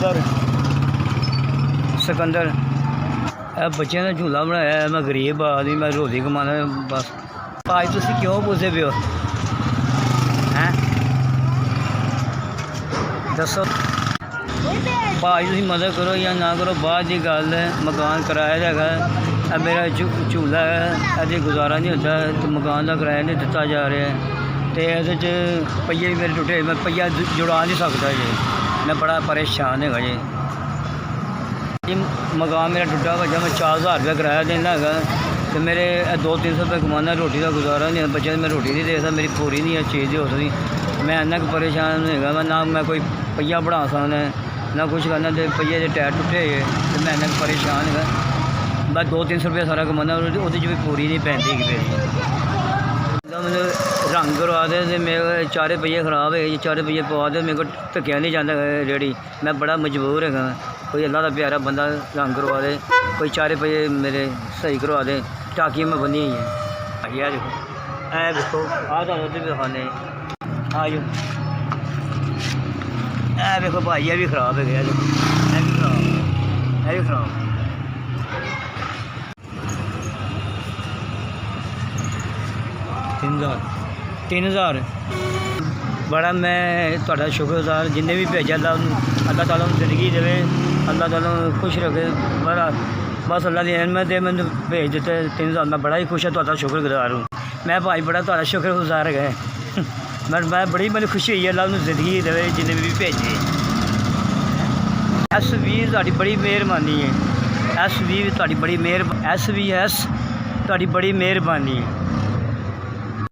सिकंदर सिकंदर बच्चों का झूला बनाया। मैं गरीब आदमी, मैं रोटी कमाना बस। भाई तुम क्यों पूछते पे हो हैं? दसो भाई तुम मदद करो या ना करो बाद की गल है। मकान किराया का है, मेरा झूला है, अभी गुजारा नहीं होता तो मकान का किराया नहीं दिता जा रहा है। तो ये पहिए भी मेरे टुटे, मैं पहिया जुड़ा नहीं सकता जी। मैं बड़ा परेशान है जी। मकान मेरा टुटा वजह मैं 4000 रुपया किराया देना है तो मेरे 200-300 रुपये कमाना, रोटी का गुजारा नहीं है। बच्चे मैं रोटी नहीं दे सकता, मेरी पूरी नहीं है चीज़ हो सकती। मैं इन्ना परेशान होगा, मैं ना मैं कोई पहिया बढ़ा सकना ना कुछ करना। तो पहिए के टायर टुटे है तो मैं इन्ना परेशान है। मैं 200-300 रुपया सारा कमाना, वो भी पूरी नहीं पैंती मेरी। मतलब रंग करवा दे तो मेरे चारे पहिए खराब है, चारे पहिए पवा दे, मेरे को धक्या नहीं जाता रेडी। मैं बड़ा मजबूर है। कोई अल्लाह का प्यारा बंदा रंग करवा दे, कोई चारे पहिए मेरे सही करवा दे। टाकियाँ में बनी हुई हैं। आइए देखो, ऐ देखो आ भी दिखाने आज। ऐ देखो भाई ये भी खराब है गया, देखो ये भी खराब, ये भी खराब। 3000 बड़ा मैं तुहाडा शुक्रगुजार जिन्हें भी भेजा। अल्लाह ताला जिंदगी देवे, अल्लाह ताला खुश रखे। बड़ा बस अल्लाह की रहमत है, मैंने भेज दिते 3000। मैं बड़ा ही खुश है, तुहाडा शुक्रगुजार हूँ मैं भाई, बड़ा तुहाडा शुक्रगुजार है। मैं बड़ी मैंने खुशी हुई है, अल्लाह उन्हें जिंदगी देवे जिन्हें भी भेजे। SVS तुहाडी बड़ी मेहरबानी है, SVS तुहाडी बड़ी मेहरबानी, SVS तुहाडी बड़ी मेहरबानी है।